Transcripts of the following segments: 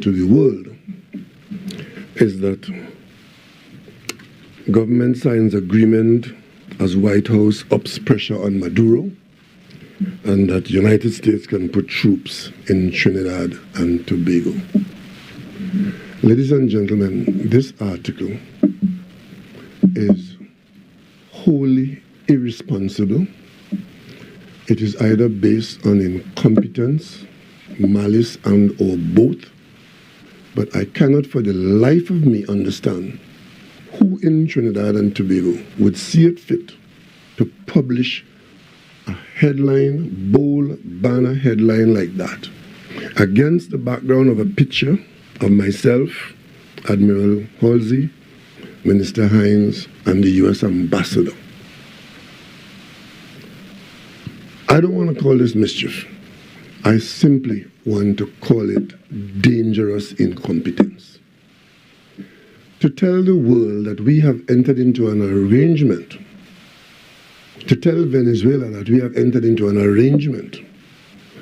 to the world is that government signs agreement as White House ups pressure on Maduro, and that United States can put troops in Trinidad and Tobago. Ladies and gentlemen, this article is wholly irresponsible. It is either based on incompetence, malice, and or both, but I cannot for the life of me understand who in Trinidad and Tobago would see it fit to publish a headline, bold banner headline like that, against the background of a picture of myself, Admiral Halsey, Minister Hines, and the U.S. Ambassador. I don't want to call this mischief. I simply want to call it dangerous incompetence. To tell the world that we have entered into an arrangement, to tell Venezuela that we have entered into an arrangement,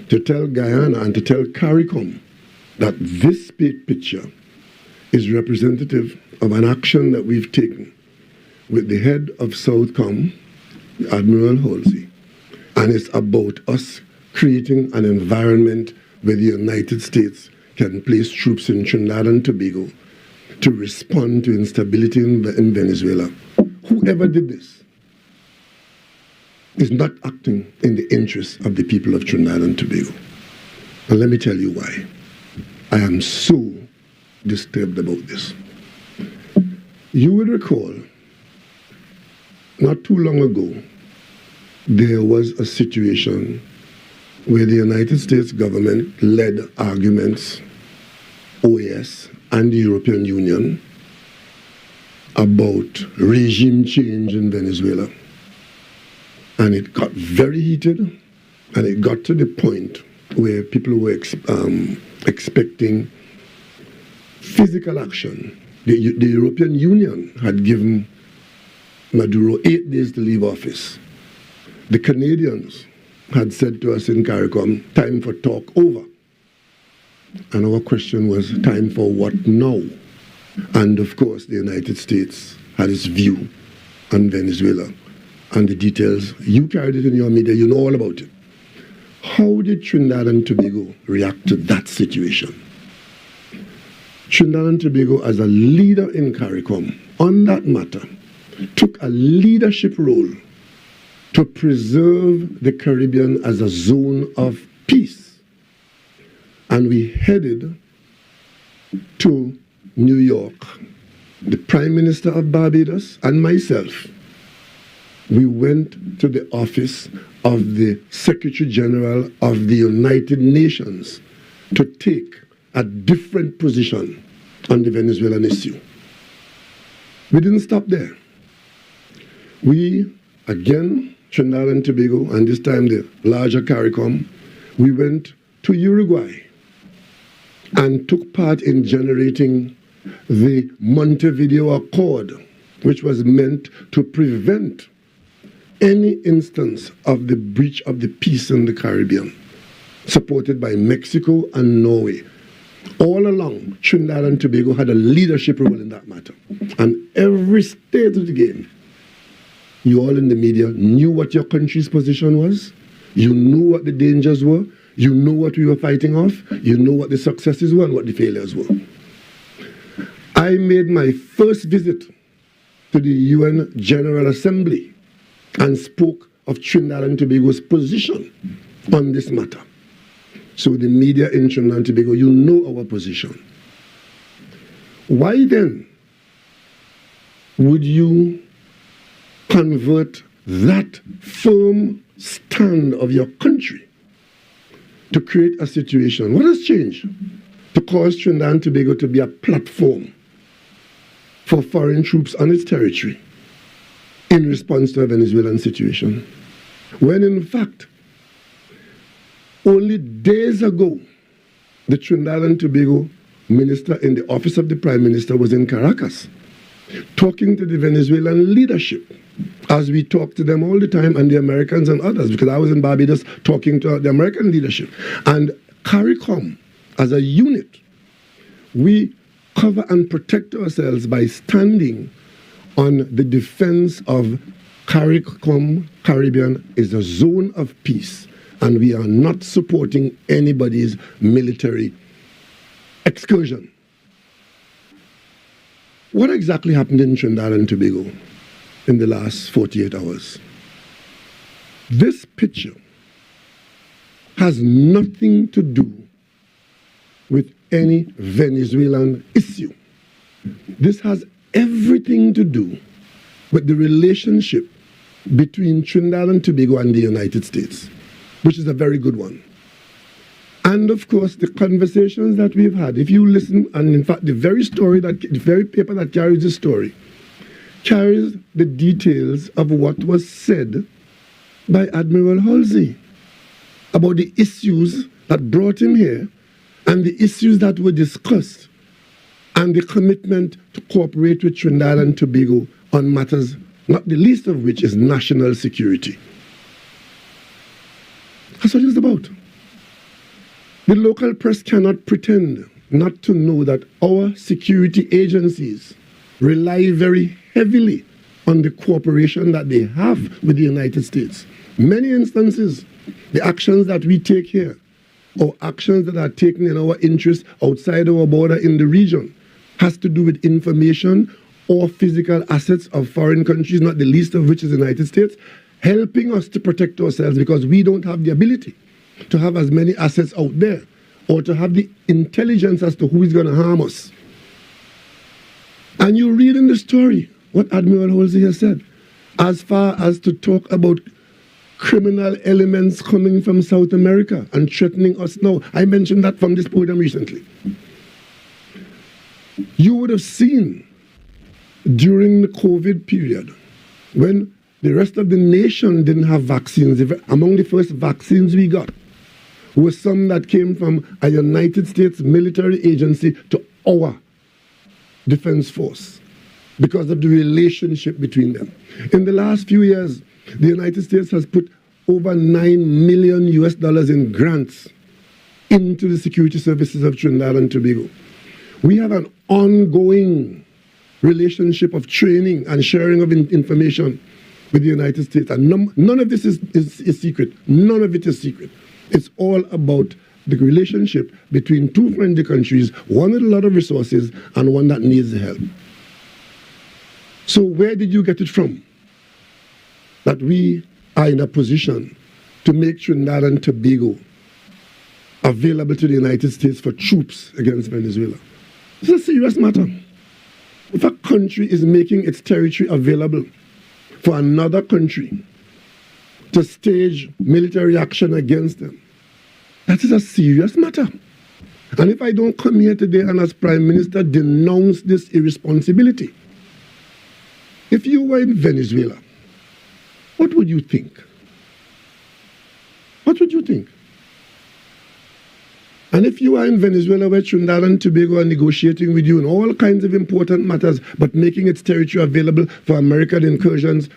to tell Guyana and to tell CARICOM that this picture is representative of an action that we've taken with the head of Southcom, Admiral Halsey, and it's about us creating an environment where the United States can place troops in Trinidad and Tobago to respond to instability in Venezuela. Whoever did this is not acting in the interests of the people of Trinidad and Tobago. And let me tell you why. I am so disturbed about this. You will recall, not too long ago, there was a situation where the United States government led arguments, OAS and the European Union, about regime change in Venezuela. And it got very heated, and it got to the point where people were expecting physical action. The European Union had given Maduro 8 days to leave office. The Canadians had said to us in CARICOM, time for talk over. And our question was, time for what now? And of course, the United States had its view on Venezuela. And the details, you carried it in your media, you know all about it. How did Trinidad and Tobago react to that situation? Trinidad and Tobago, as a leader in CARICOM on that matter, took a leadership role to preserve the Caribbean as a zone of peace. And we headed to New York. The Prime Minister of Barbados and myself, we went to the office of the Secretary General of the United Nations to take a different position on the Venezuelan issue. We didn't stop there. We, again, Trinidad and Tobago, and this time the larger CARICOM, we went to Uruguay and took part in generating the Montevideo Accord, which was meant to prevent any instance of the breach of the peace in the Caribbean, supported by Mexico and Norway. All along, Trinidad and Tobago had a leadership role in that matter. And every stage of the game, you all in the media knew what your country's position was, you knew what the dangers were, you knew what we were fighting off, you knew what the successes were and what the failures were. I made my first visit to the UN General Assembly and spoke of Trinidad and Tobago's position on this matter. So the media in Trinidad and Tobago, you know our position. Why then would you convert that firm stand of your country to create a situation? What has changed to cause Trinidad and Tobago to be a platform for foreign troops on its territory in response to a Venezuelan situation? When in fact, only days ago, the Trinidad and Tobago minister in the office of the Prime Minister was in Caracas, talking to the Venezuelan leadership, as we talk to them all the time, and the Americans and others, because I was in Barbados talking to the American leadership. And CARICOM, as a unit, we cover and protect ourselves by standing on the defense of CARICOM Caribbean is a zone of peace, and we are not supporting anybody's military excursion. What exactly happened in Trinidad and Tobago in the last 48 hours? This picture has nothing to do with any Venezuelan issue. This has everything to do with the relationship between Trinidad and Tobago and the United States, which is a very good one. And of course, the conversations that we've had, if you listen, and in fact, the very paper that carries the story, carries the details of what was said by Admiral Halsey about the issues that brought him here and the issues that were discussed and the commitment to cooperate with Trinidad and Tobago on matters, not the least of which is national security. That's what it's about. The local press cannot pretend not to know that our security agencies rely very heavily on the cooperation that they have with the United States. Many instances, the actions that we take here, or actions that are taken in our interest outside our border in the region, has to do with information or physical assets of foreign countries, not the least of which is the United States, helping us to protect ourselves because we don't have the ability to have as many assets out there or to have the intelligence as to who is going to harm us. And you read in the story what Admiral Halsey has said, as far as to talk about criminal elements coming from South America and threatening us now. I mentioned that from this podium recently. You would have seen during the COVID period, when the rest of the nation didn't have vaccines, among the first vaccines we got were some that came from a United States military agency to our defense force because of the relationship between them. In the last few years, the United States has put over $9 million in grants into the security services of Trinidad and Tobago. We have an ongoing relationship of training and sharing of information with the United States. And none of this is secret. None of it is secret. It's all about the relationship between two friendly countries, one with a lot of resources and one that needs the help. So where did you get it from that we are in a position to make Trinidad and Tobago available to the United States for troops against Venezuela? It's a serious matter. If a country is making its territory available for another country to stage military action against them, that is a serious matter. And if I don't come here today and as Prime Minister denounce this irresponsibility, if you were in Venezuela, what would you think? What would you think? And if you are in Venezuela where Trinidad and Tobago are negotiating with you in all kinds of important matters, but making its territory available for American incursions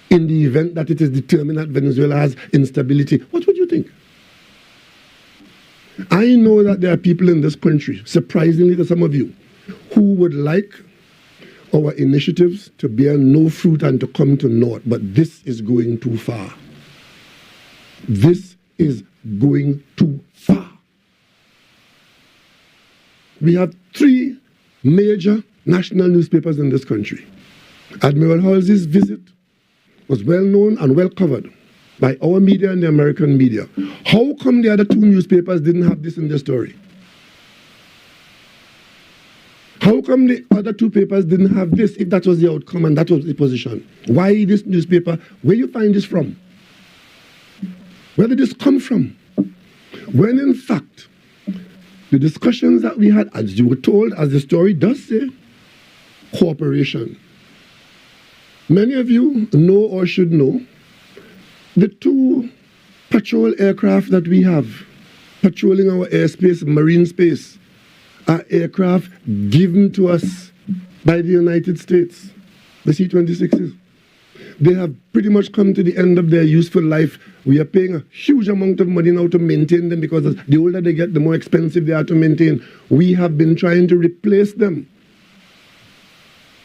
in the event that it is determined that Venezuela has instability, what would you think? I know that there are people in this country, surprisingly to some of you, who would like our initiatives to bear no fruit and to come to naught, but this is going too far. This is going too far. We have 3 major national newspapers in this country. Admiral Halsey's visit was well known and well covered by our media and the American media. How come the other 2 newspapers didn't have this in their story? How come the other 2 papers didn't have this if that was the outcome and that was the position? Why this newspaper? Where you find this from? Where did this come from? When in fact, the discussions that we had, as you were told, as the story does say, cooperation. Many of you know or should know the 2 patrol aircraft that we have patrolling our airspace, marine space, are aircraft given to us by the United States, the C-26s. They have pretty much come to the end of their useful life. We are paying a huge amount of money now to maintain them because the older they get, the more expensive they are to maintain. We have been trying to replace them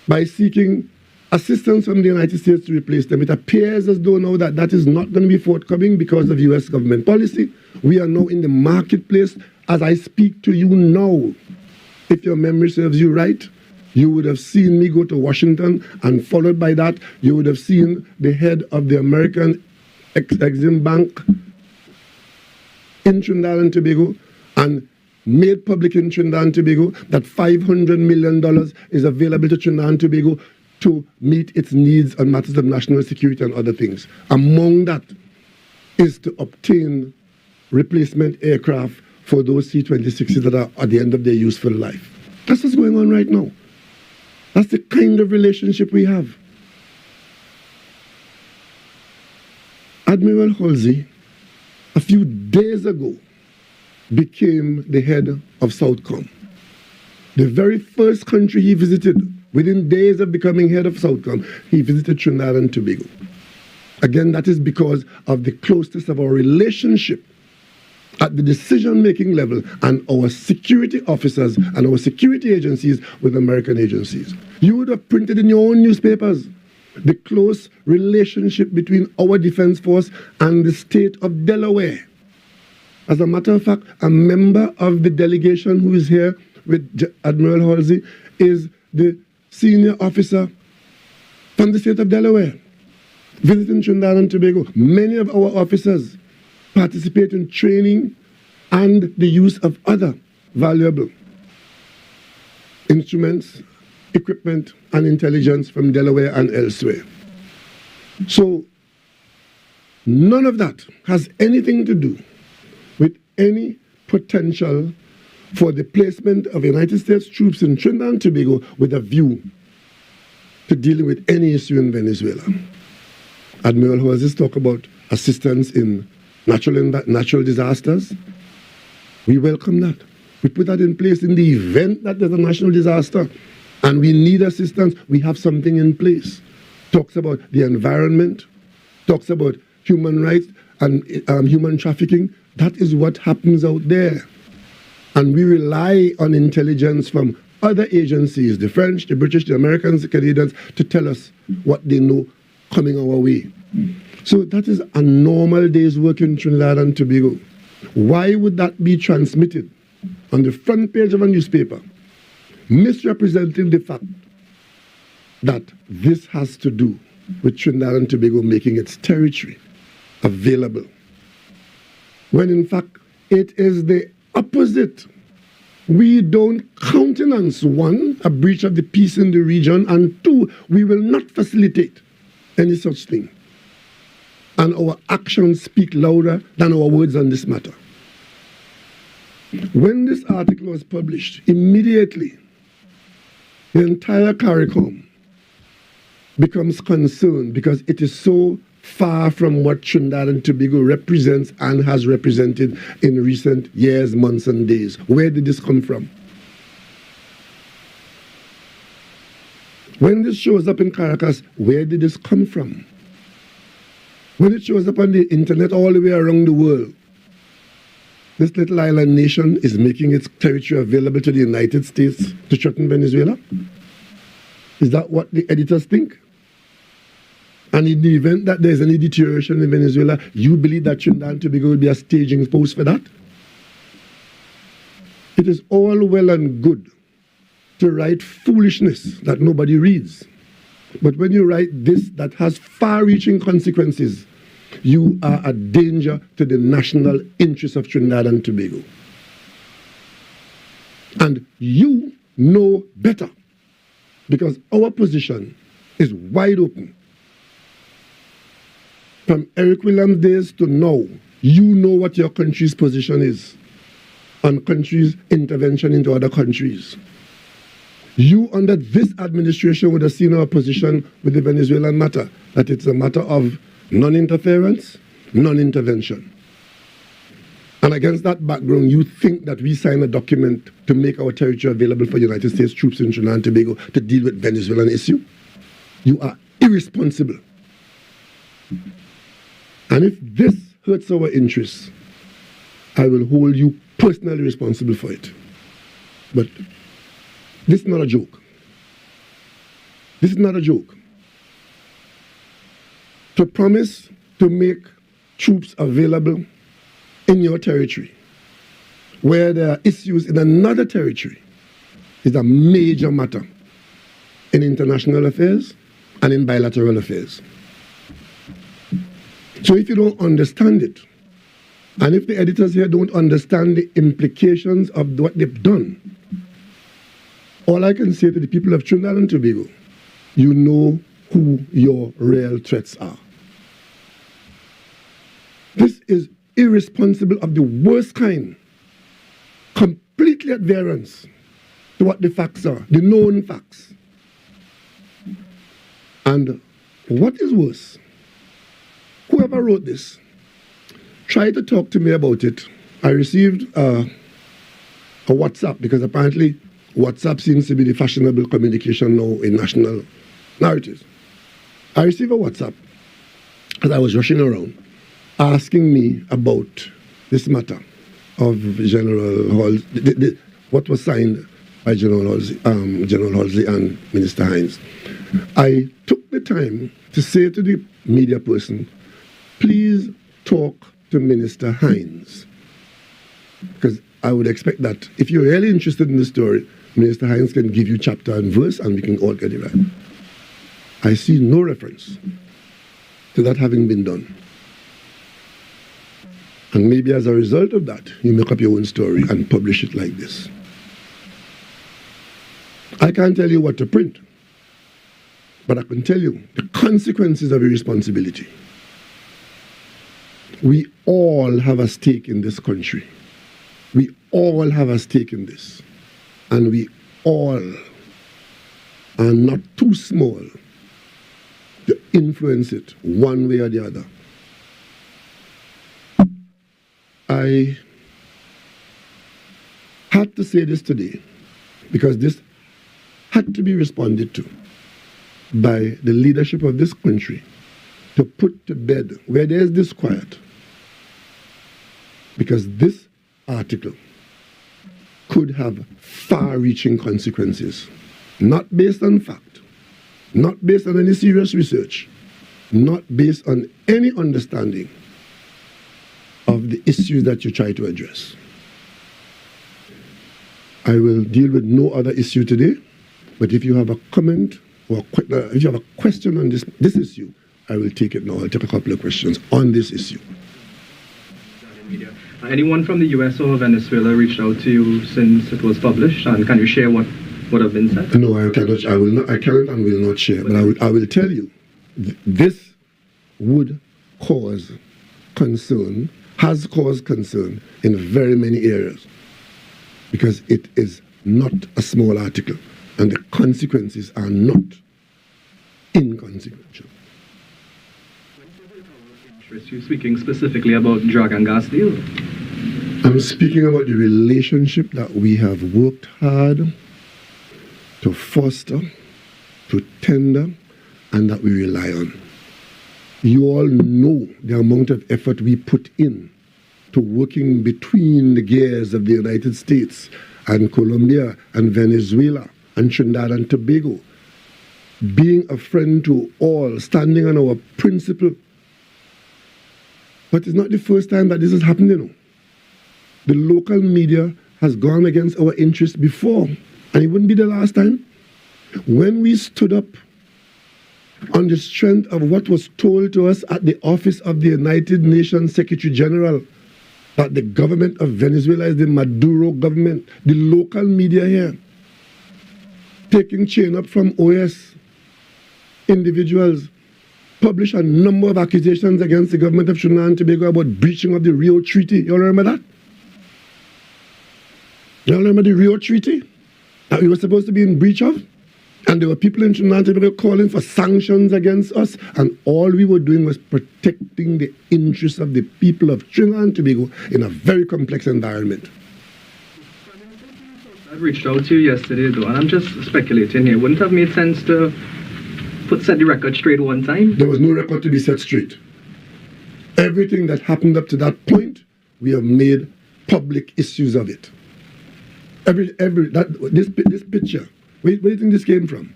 by seeking assistance from the United States to replace them. It appears as though now that is not going to be forthcoming because of U.S. government policy. We are now in the marketplace as I speak to you now. If your memory serves you right, you would have seen me go to Washington, and followed by that, you would have seen the head of the American Exim Bank in Trinidad and Tobago, and made public in Trinidad and Tobago that $500 million is available to Trinidad and Tobago to meet its needs on matters of national security and other things. Among that is to obtain replacement aircraft for those C-26s that are at the end of their useful life. That's what's going on right now. That's the kind of relationship we have. Admiral Halsey, a few days ago, became the head of Southcom. The very first country he visited, within days of becoming head of Southcom, he visited Trinidad and Tobago. Again, that is because of the closeness of our relationship at the decision-making level and our security officers and our security agencies with American agencies. You would have printed in your own newspapers the close relationship between our defense force and the state of Delaware. As a matter of fact, a member of the delegation who is here with Admiral Halsey is the senior officer from the state of Delaware, visiting Trinidad and Tobago. Many of our officers participate in training and the use of other valuable instruments, equipment, and intelligence from Delaware and elsewhere. So none of that has anything to do with any potential for the placement of United States troops in Trinidad and Tobago with a view to dealing with any issue in Venezuela. Admiral Halsey talked about assistance in natural disasters. We welcome that. We put that in place in the event that there's a national disaster and we need assistance. We have something in place. Talks about the environment, talks about human rights and human trafficking. That is what happens out there. And we rely on intelligence from other agencies, the French, the British, the Americans, the Canadians, to tell us what they know coming our way. So that is a normal day's work in Trinidad and Tobago. Why would that be transmitted on the front page of a newspaper, misrepresenting the fact that this has to do with Trinidad and Tobago making its territory available, when in fact it is the opposite? We don't countenance, one, a breach of the peace in the region, and two, we will not facilitate any such thing. And our actions speak louder than our words on this matter. When this article was published, immediately the entire CARICOM becomes concerned because it is so far from what Trinidad and Tobago represents and has represented in recent years, months, and days. Where did this come from? When this shows up in Caracas, where did this come from? When it shows up on the internet all the way around the world, this little island nation is making its territory available to the United States to threaten Venezuela? Is that what the editors think? And in the event that there's any deterioration in Venezuela, you believe that Trinidad and Tobago will be a staging post for that? It is all well and good to write foolishness that nobody reads. But when you write this that has far-reaching consequences, you are a danger to the national interests of Trinidad and Tobago. And you know better, because our position is wide open. From Eric Williams' days to now, you know what your country's position is on countries' intervention into other countries. You, under this administration, would have seen our position with the Venezuelan matter, that it's a matter of non-interference, non-intervention. And against that background, you think that we sign a document to make our territory available for United States troops in Trinidad and Tobago to deal with Venezuelan issue? You are irresponsible. And if this hurts our interests, I will hold you personally responsible for it. But this is not a joke. This is not a joke. To promise to make troops available in your territory where there are issues in another territory is a major matter in international affairs and in bilateral affairs. So if you don't understand it, and if the editors here don't understand the implications of what they've done, all I can say to the people of Trinidad and Tobago, you know who your real threats are. This is irresponsible of the worst kind, completely at variance to what the facts are, the known facts. And what is worse, whoever wrote this, tried to talk to me about it. I received a WhatsApp, because apparently WhatsApp seems to be the fashionable communication now in national narratives. I received a WhatsApp as I was rushing around, asking me about this matter of General Halsey, what was signed by General Halsey and Minister Hines. I took the time to say to the media person, please talk to Minister Hines, because I would expect that if you're really interested in the story, Minister Hines can give you chapter and verse and we can all get it right. I see no reference to that having been done. And maybe as a result of that, you make up your own story and publish it like this. I can't tell you what to print, but I can tell you the consequences of irresponsibility. We all have a stake in this country. We all have a stake in this. And we all are not too small to influence it one way or the other. I had to say this today because this had to be responded to by the leadership of this country to put to bed where there is disquiet. Because this article could have far-reaching consequences, not based on fact, not based on any serious research, not based on any understanding of the issues that you try to address. I will deal with no other issue today, but if you have a comment or if you have a question on this issue, I will take it now. I'll take a couple of questions on this issue. Anyone from the US or Venezuela reached out to you since it was published, and can you share what would have been said? No, I cannot. I cannot and will not share. But I will tell you, this would cause concern, has caused concern in very many areas, because it is not a small article, and the consequences are not inconsequential. You're speaking specifically about drug and gas deal? I'm speaking about the relationship that we have worked hard to foster, to tender, and that we rely on. You all know the amount of effort we put in to working between the gears of the United States and Colombia and Venezuela and Trinidad and Tobago, being a friend to all, standing on our principle. But it's not the first time that this has happened, you know. The local media has gone against our interests before, and it wouldn't be the last time. When we stood up on the strength of what was told to us at the office of the United Nations Secretary General, that the government of Venezuela is the Maduro government, the local media here, taking chain up from OS individuals, published a number of accusations against the government of Trinidad and Tobago about breaching of the Rio Treaty. You all remember that? You all remember the Rio Treaty that we were supposed to be in breach of? And there were people in Trinidad and Tobago calling for sanctions against us, and all we were doing was protecting the interests of the people of Trinidad and Tobago in a very complex environment. I reached out to you yesterday, though, and I'm just speculating here. Wouldn't it have made sense to set the record straight one time? There was no record to be set straight. Everything that happened up to that point, we have made public issues of it. This picture, where do you think this came from?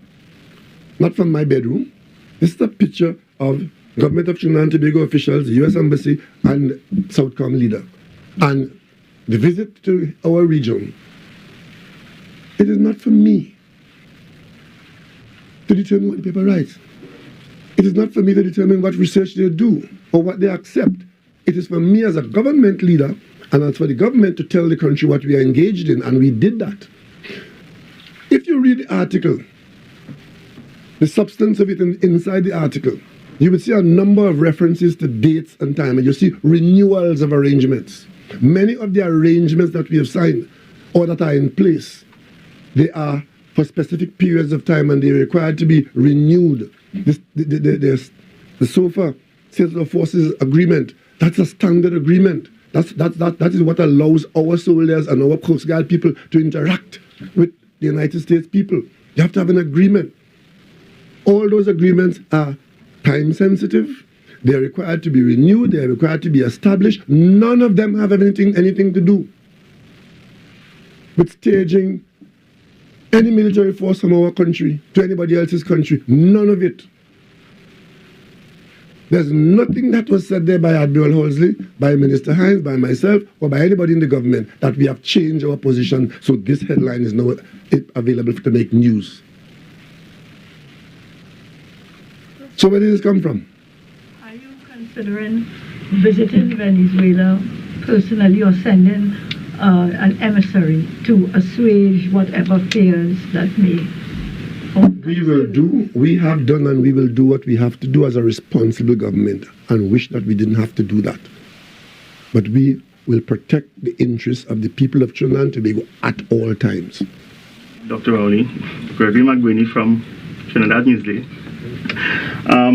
Not from my bedroom. This is a picture of Government of Trinidad and Tobago officials, the U.S. Embassy, and Southcom leader. And the visit to our region, it is not for me to determine what the paper writes. It is not for me to determine what research they do or what they accept. It is for me as a government leader, and as for the government to tell the country what we are engaged in, and we did that. If you read the article, the substance of it inside the article, you will see a number of references to dates and time, and you see renewals of arrangements. Many of the arrangements that we have signed or that are in place, they are for specific periods of time, and they are required to be renewed. The SOFA, Sales of Forces Agreement, that's a standard agreement. That is what allows our soldiers and our Coast Guard people to interact with the United States people. You have to have an agreement. All those agreements are time sensitive. They are required to be renewed. They are required to be established. None of them have anything to do with staging any military force from our country to anybody else's country. None of it. There's nothing that was said there by Admiral Halsey, by Minister Hines, by myself, or by anybody in the government that we have changed our position, so this headline is now available to make news. So where did this come from? Are you considering visiting Venezuela personally or sending an emissary to assuage whatever fears that may? We have done and we will do what we have to do as a responsible government, and wish that we didn't have to do that. But we will protect the interests of the people of Trinidad and Tobago at all times. Dr. Rowley, Gregory McGuiney from Trinidad Newsday. I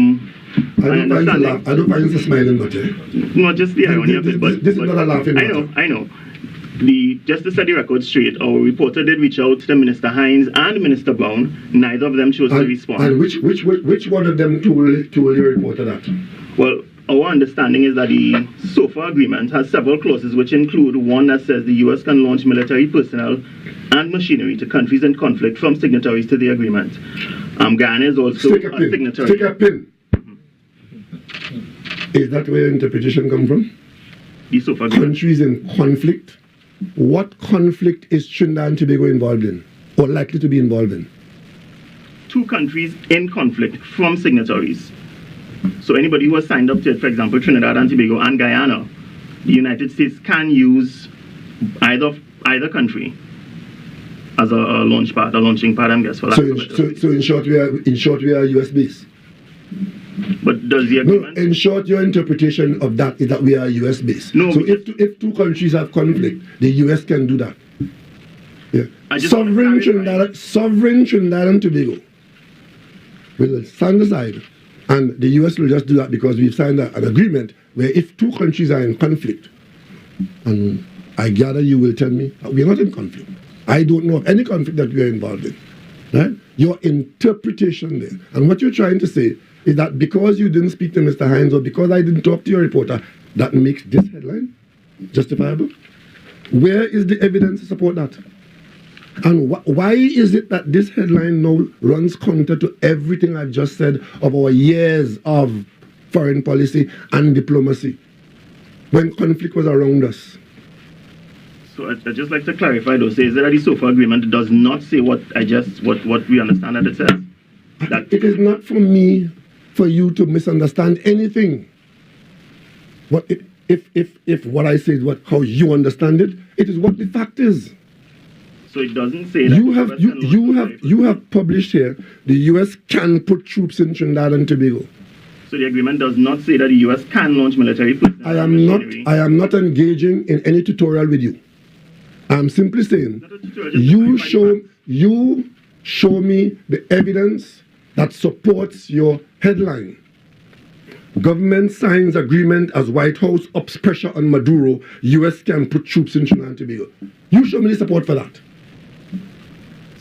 don't find it's a smiling note, eh? Not just the irony of it, but this is not a laughing matter. I know. Just to set the record straight, our reporter did reach out to Minister Hines and Minister Brown. Neither of them chose to respond. And which one of them told your reporter that? Well, our understanding is that the SOFA agreement has several clauses, which include one that says the U.S. can launch military personnel and machinery to countries in conflict from signatories to the agreement. Guyana is also a signatory. Stick a pin. Is that where interpretation comes from? The SOFA agreement. Countries in conflict. What conflict is Trinidad and Tobago involved in, or likely to be involved in? 2 countries in conflict from signatories. So anybody who has signed up to it, for example, Trinidad and Tobago and Guyana, the United States can use either country as a launching pad, I guess. For that. So in short, we are US based. But does the agreement? No, in short, your interpretation of that is that we are US based. No. So if 2 countries have conflict, the US can do that. Yeah. Sovereign Trinidad and Tobago will stand aside, and the US will just do that because we've signed an agreement where if 2 countries are in conflict, and I gather you will tell me we're not in conflict. I don't know of any conflict that we are involved in. Right? Your interpretation there, and what you're trying to say is that because you didn't speak to Mr. Hines, or because I didn't talk to your reporter, that makes this headline justifiable? Where is the evidence to support that? And why is it that this headline now runs counter to everything I've just said of our years of foreign policy and diplomacy when conflict was around us? So I'd just like to clarify, though, says that the SOFA agreement does not say what we understand that it says. That it is not for me, for you to misunderstand anything. What if what I say is how you understand it, it is what the fact is. So it doesn't say that you have published here the US can put troops in Trinidad and Tobago. So the agreement does not say that the US can launch military personnel. I am not engaging in any tutorial with you. I'm simply saying you show me the evidence that supports your headline. Government signs agreement as White House ups pressure on Maduro. US can put troops in Trinidad and Tobago. You show me the support for that.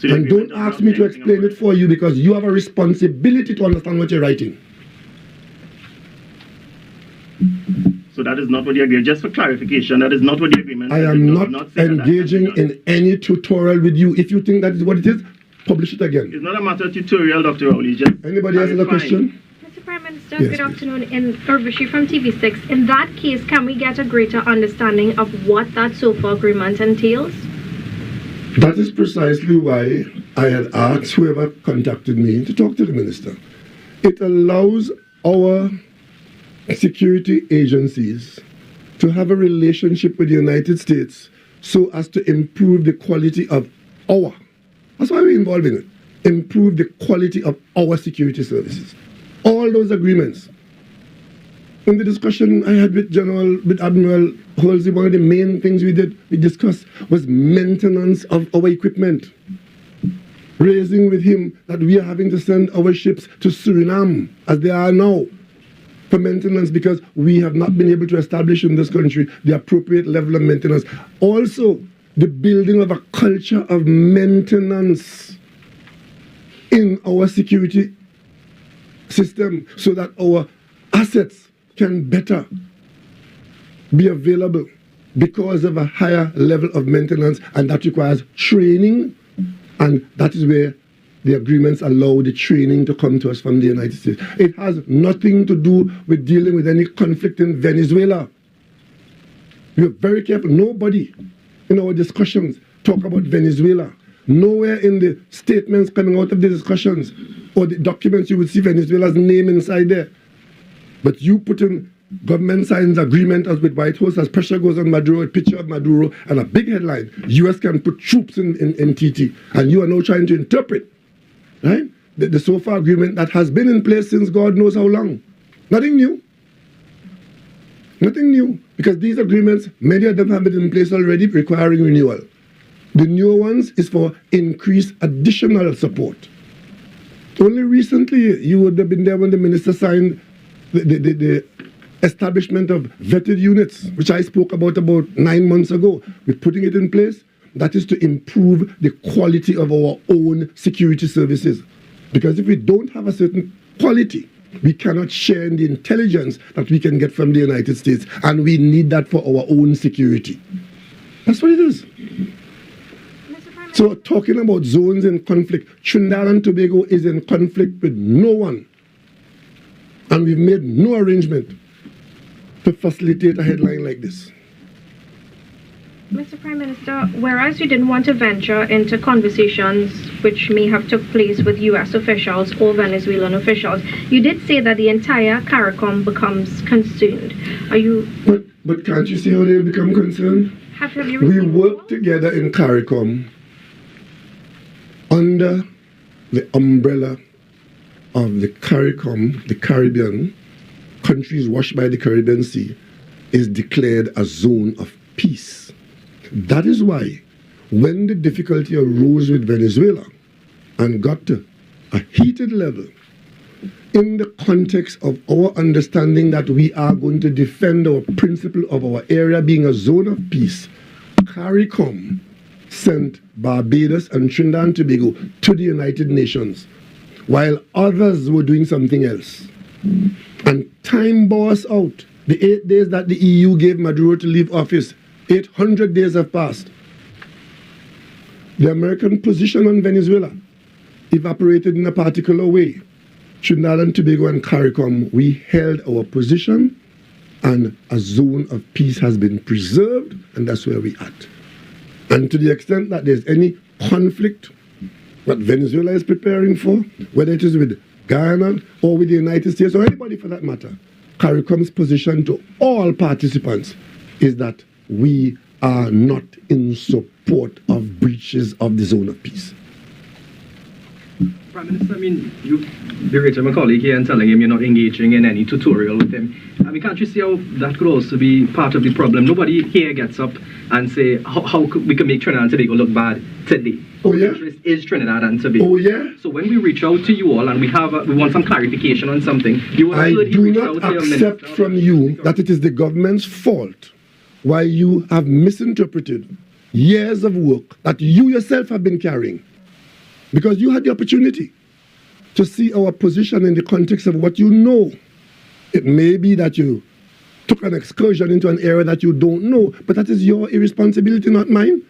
So the And agreement don't does ask not me say to anything explain about it for you, because you have a responsibility to understand what you're writing. So that is not what the agreement. Just for clarification, that is not what the agreement I says. It am does not say that that can be engaging done. in any tutorial with you. If you think that is what it is, publish it again. It's not a matter of tutorial, Dr. Rowley. Just Anybody else has a clarifying. question? Mr. Prime Minister, Yes, good please. afternoon. In Urvashi from TV6, in that case, can we get a greater understanding of what that SOFA agreement entails? That is precisely why I had asked whoever contacted me to talk to the minister. It allows our security agencies to have a relationship with the United States so as to improve the quality of that's why we're involved in it, improve the quality of our security services. All those agreements. In the discussion I had with Admiral Halsey, one of the main things we discussed was maintenance of our equipment. Raising with him that we are having to send our ships to Suriname, as they are now, for maintenance, because we have not been able to establish in this country the appropriate level of maintenance. Also, the building of a culture of maintenance in our security system so that our assets can better be available because of a higher level of maintenance, and that requires training, and that is where the agreements allow the training to come to us from the United States. It has nothing to do with dealing with any conflict in Venezuela. We are very careful. Nobody in our discussions talk about Venezuela. Nowhere in the statements coming out of the discussions or the documents you would see Venezuela's name inside there. But you put in government signs agreement as with White House, as pressure goes on Maduro, a picture of Maduro, and a big headline, US can put troops in TT. And you are now trying to interpret, right, the SOFA agreement that has been in place since God knows how long. Nothing new. Nothing new. Because these agreements, many of them have been in place already, requiring renewal. The newer ones is for increased additional support. Only recently, you would have been there when the minister signed the establishment of vetted units, which I spoke about 9 months ago. We're putting it in place. That is to improve the quality of our own security services. Because if we don't have a certain quality, we cannot share in the intelligence that we can get from the United States. And we need that for our own security. That's what it is. So talking about zones in conflict, Trinidad and Tobago is in conflict with no one. And we've made no arrangement to facilitate a headline like this. Mr. Prime Minister, whereas you didn't want to venture into conversations which may have took place with U.S. officials or Venezuelan officials, you did say that the entire CARICOM becomes concerned. Are you... But can't you see how they become concerned? Have you We work together in CARICOM under the umbrella of the CARICOM, the Caribbean, countries washed by the Caribbean Sea, is declared a zone of peace. That is why when the difficulty arose with Venezuela and got to a heated level, in the context of our understanding that we are going to defend our principle of our area being a zone of peace, CARICOM sent Barbados and Trinidad and Tobago to the United Nations, while others were doing something else. And time bore us out. The 8 days that the EU gave Maduro to leave office, 800 days have passed. The American position on Venezuela evaporated in a particular way. Trinidad and Tobago and CARICOM, we held our position, and a zone of peace has been preserved, and that's where we at. And to the extent that there's any conflict that Venezuela is preparing for, whether it is with Guyana or with the United States or anybody for that matter, CARICOM's position to all participants is that we are not in support of breaches of the zone of peace. Prime Minister, I mean, you berated my colleague here and telling him you're not engaging in any tutorial with him. I mean, can't you see how that could also be part of the problem? Nobody here gets up and say how we can make Trinidad and Tobago look bad today. Oh, yeah? Interest is Trinidad and Tobago. Oh, yeah? So when we reach out to you all and we want some clarification on something, you will I heard do reach not out to your accept minister. from you that it is the government's fault why you have misinterpreted years of work that you yourself have been carrying. Because you had the opportunity to see our position in the context of what you know. It may be that you took an excursion into an area that you don't know, but that is your irresponsibility, not mine.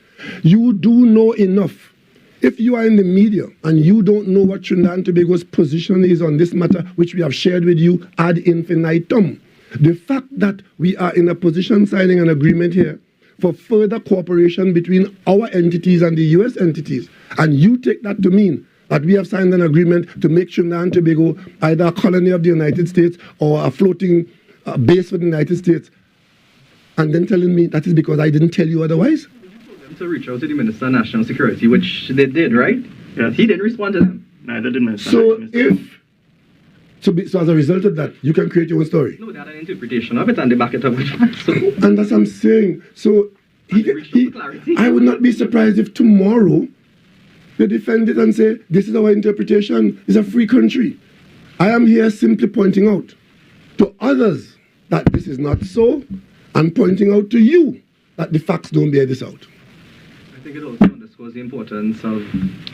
You do know enough. If you are in the media and you don't know what Trinidad and Tobago's position is on this matter, which we have shared with you ad infinitum, the fact that we are in a position signing an agreement here for further cooperation between our entities and the US entities, and you take that to mean that we have signed an agreement to make Trinidad and Tobago either a colony of the United States or a floating base for the United States, and then telling me that is because I didn't tell you otherwise? To reach out to the Minister of National Security, which they did, right? Yes. He didn't respond to them. Neither did Minister. So as a result of that, you can create your own story. No, they had an interpretation of it and they back it up with facts. So, And that's what I'm saying. So I would not be surprised if tomorrow they defend it and say, this is our interpretation, it's a free country. I am here simply pointing out to others that this is not so, and pointing out to you that the facts don't bear this out. I think it also underscores the importance of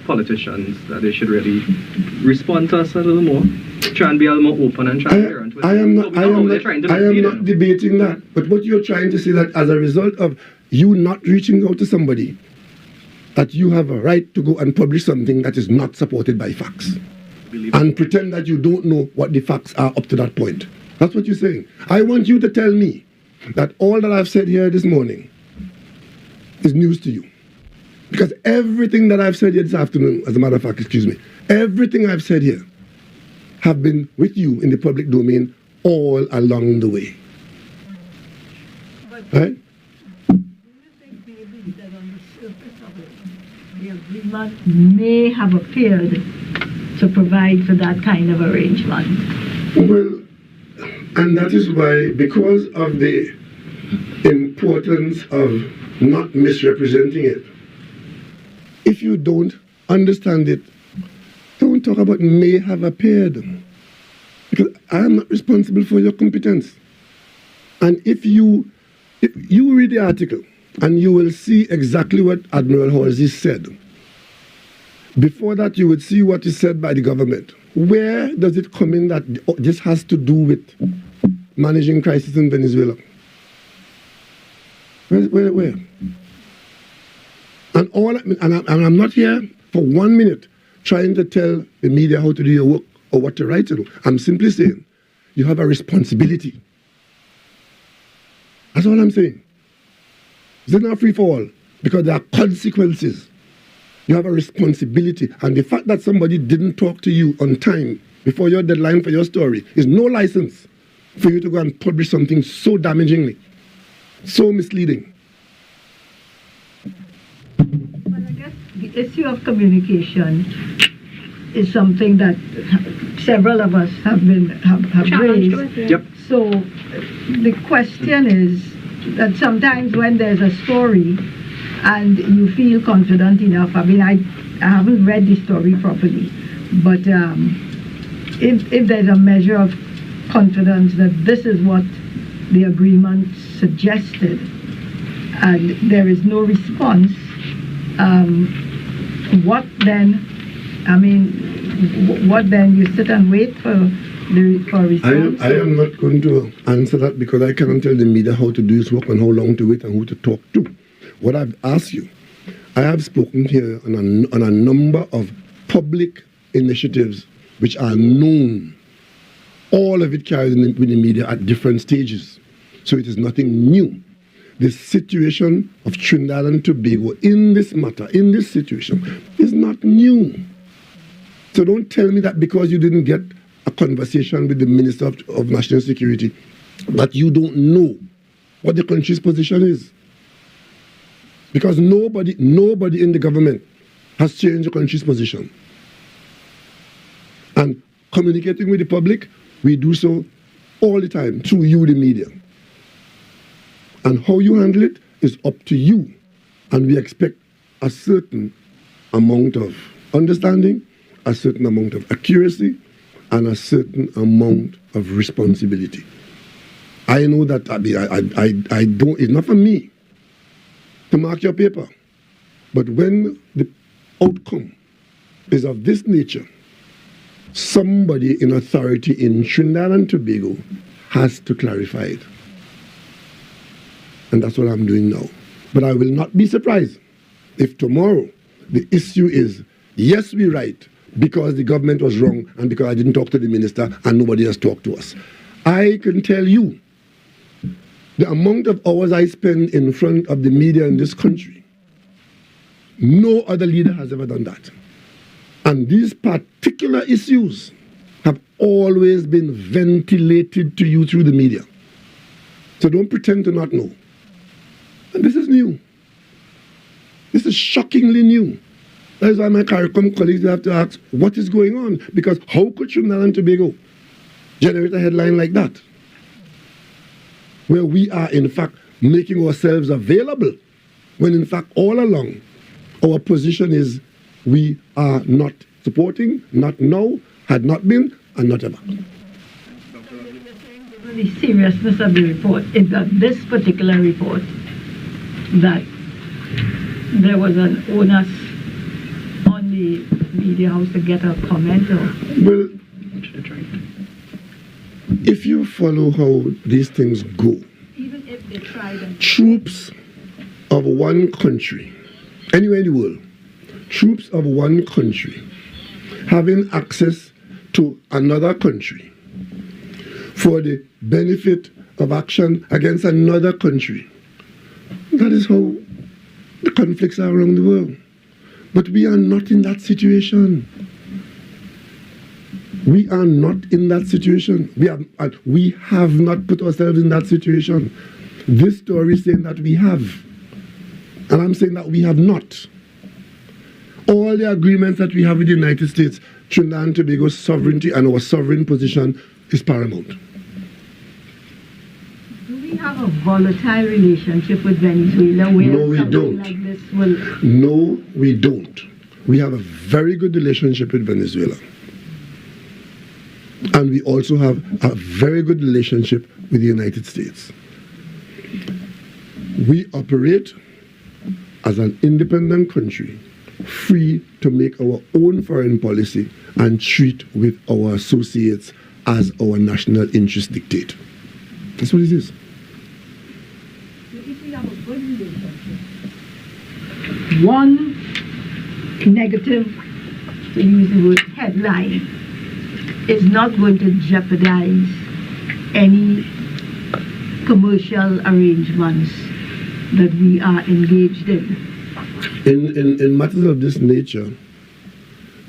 politicians, that they should really respond to us a little more, try and be a little more open and transparent. I am not debating that, but what you're trying to say that as a result of you not reaching out to somebody, that you have a right to go and publish something that is not supported by facts, and pretend that you don't know what the facts are up to that point. That's what you're saying. I want you to tell me that all that I've said here this morning is news to you. Because everything that I've said here this afternoon, as a matter of fact, excuse me, everything I've said here have been with you in the public domain all along the way. Right? Do you think maybe that on the surface of it, the agreement may have appeared to provide for that kind of arrangement? Well, and that is why, because of the importance of not misrepresenting it, if you don't understand it, don't talk about may have appeared. Because I am not responsible for your competence. And if you read the article, and you will see exactly what Admiral Halsey said. Before that, you would see what is said by the government. Where does it come in that this has to do with managing crisis in Venezuela? Where? And I'm not here for 1 minute trying to tell the media how to do your work or what to write. I'm simply saying you have a responsibility. That's all I'm saying. It's not free for all, because there are consequences. You have a responsibility, and the fact that somebody didn't talk to you on time before your deadline for your story is no license for you to go and publish something so damagingly, so misleading. But I guess the issue of communication is something that several of us have raised. Yep. So the question is that sometimes when there's a story and you feel confident enough, I mean, I haven't read the story properly, but if there's a measure of confidence that this is what the agreement suggested and there is no response, what then? I mean, what then? You sit and wait for a response? I am not going to answer that, because I cannot tell the media how to do its work and how long to wait and who to talk to. What I've asked you, I have spoken here on a number of public initiatives which are known, all of it carried with the media at different stages. So it is nothing new. The situation of Trinidad and Tobago in this matter, in this situation, is not new. So don't tell me that because you didn't get a conversation with the Minister of National Security that you don't know what the country's position is. Because nobody in the government has changed the country's position. And communicating with the public, we do so all the time through you, the media. And how you handle it is up to you. And we expect a certain amount of understanding, a certain amount of accuracy, and a certain amount of responsibility. I know that I don't, it's not for me to mark your paper. But when the outcome is of this nature, somebody in authority in Trinidad and Tobago has to clarify it. And that's what I'm doing now. But I will not be surprised if tomorrow the issue is, yes, we're right, because the government was wrong and because I didn't talk to the minister and nobody has talked to us. I can tell you the amount of hours I spend in front of the media in this country, no other leader has ever done that. And these particular issues have always been ventilated to you through the media. So don't pretend to not know. And this is new. This is shockingly new. That is why my CARICOM colleagues have to ask, what is going on? Because how could Trinidad and Tobago generate a headline like that? Where we are, in fact, making ourselves available, when in fact, all along, our position is we are not supporting, not now, had not been, and not ever. The seriousness of the report is that this particular report, that there was an onus on the media house to get a comment or... Well, if you follow how these things go, even if they tried and... troops of one country, anywhere in the world, troops of one country having access to another country for the benefit of action against another country. That is how the conflicts are around the world. But we are not in that situation. We are not in that situation. We have not put ourselves in that situation. This story is saying that we have. And I'm saying that we have not. All the agreements that we have with the United States, Trinidad and Tobago's sovereignty and our sovereign position is paramount. Do we have a volatile relationship with Venezuela where No, we something don't. like this will... No, we don't. We have a very good relationship with Venezuela. And we also have a very good relationship with the United States. We operate as an independent country, free to make our own foreign policy and treat with our associates as our national interests dictate. That's what it is. If we have a good relationship, one negative, to use the word headline, is not going to jeopardize any commercial arrangements that we are engaged in. In matters of this nature,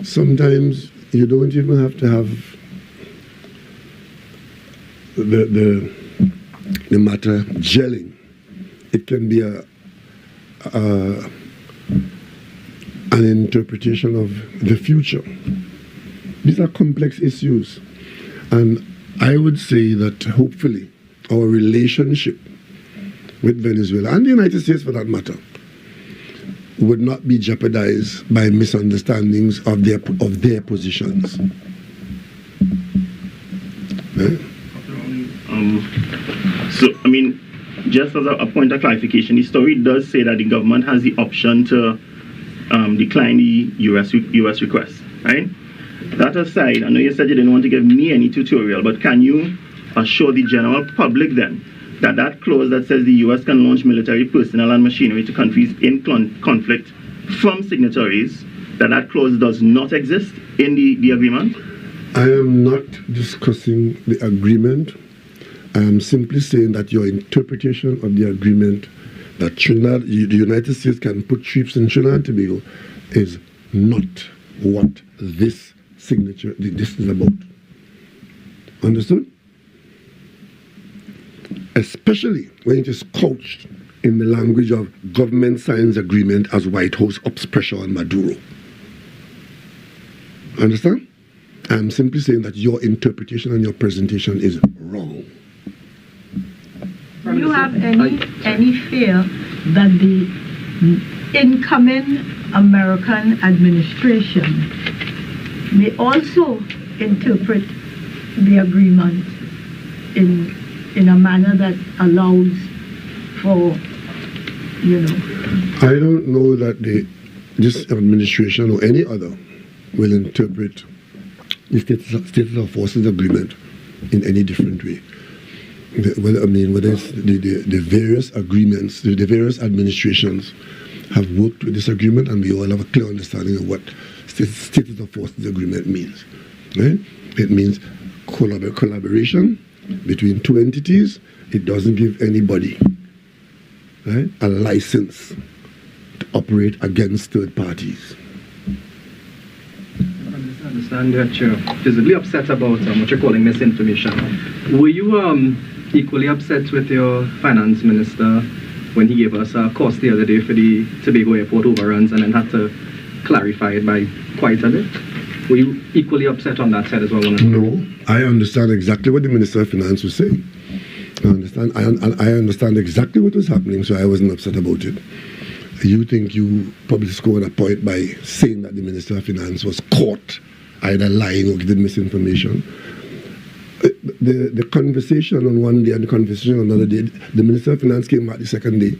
sometimes you don't even have to have the matter gelling. It can be an interpretation of the future. These are complex issues, and I would say that hopefully our relationship with Venezuela and the United States for that matter would not be jeopardized by misunderstandings of their positions. So, I mean, just as a point of clarification, the story does say that the government has the option to decline the U.S. request, right? That aside, I know you said you didn't want to give me any tutorial, but can you assure the general public then that that clause that says the U.S. can launch military personnel and machinery to countries in conflict from signatories, that clause does not exist in the agreement? I am not discussing the agreement. I am simply saying that your interpretation of the agreement that the United States can put troops in Trinidad and Tobago is not what this is about. Understood? Especially when it is couched in the language of government signs agreement as White House ups pressure on Maduro. Understand? I'm simply saying that your interpretation and your presentation is wrong. Do you have any fear that the incoming American administration may also interpret the agreement in a manner that allows for, I don't know that this administration or any other will interpret the status of forces agreement in any different way. Whether it's the various agreements, the various administrations have worked with this agreement, and we all have a clear understanding of what status of forces agreement means. Right? It means collaboration between two entities. It doesn't give anybody, right, a license to operate against third parties. I understand that you're visibly upset about what you're calling misinformation. Were you equally upset with your finance minister when he gave us a cost the other day for the Tobago airport overruns and then had to clarify it by quite a bit? Were you equally upset on that side as well? No, I understand exactly what the Minister of Finance was saying. I understand exactly what was happening, so I wasn't upset about it. You think you probably scored a point by saying that the Minister of Finance was caught either lying or giving misinformation. The conversation on one day and the conversation on another day, the Minister of Finance came back the second day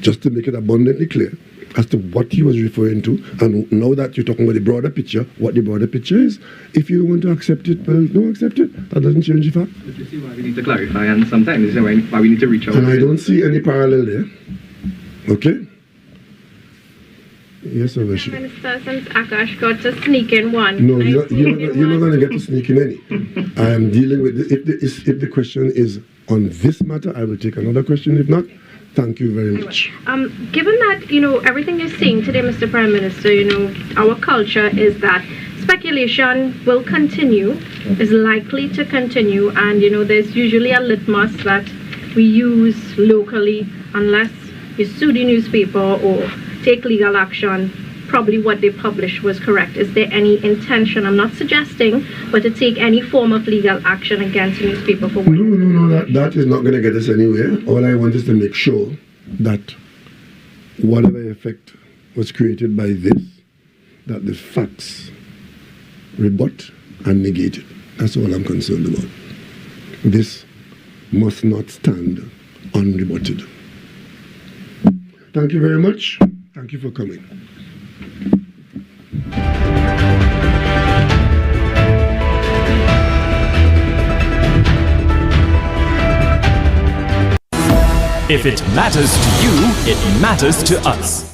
just to make it abundantly clear as to what he was referring to. And now that you're talking about the broader picture, what the broader picture is, if you want to accept it, well, don't accept it. That doesn't change the fact. But you see why we need to clarify, and sometimes you see why we need to reach out. And I don't see any parallel there. Okay? Yes, sir. Minister, since Akash got to sneak in one. No, you're not going to get to sneak in any. I am dealing with this. If the question is on this matter, I will take another question. If not, thank you very much. Given that, everything you're saying today, Mr. Prime Minister, our culture is that speculation will continue, is likely to continue, and, there's usually a litmus that we use locally unless you sue the newspaper or take legal action. Probably what they published was correct. Is there any intention, I'm not suggesting, but to take any form of legal action against a newspaper for what? No, that is not going to get us anywhere. All I want is to make sure that whatever effect was created by this, that the facts rebut and negate it. That's all I'm concerned about. This must not stand unrebutted. Thank you very much. Thank you for coming. If it matters to you, it matters to us.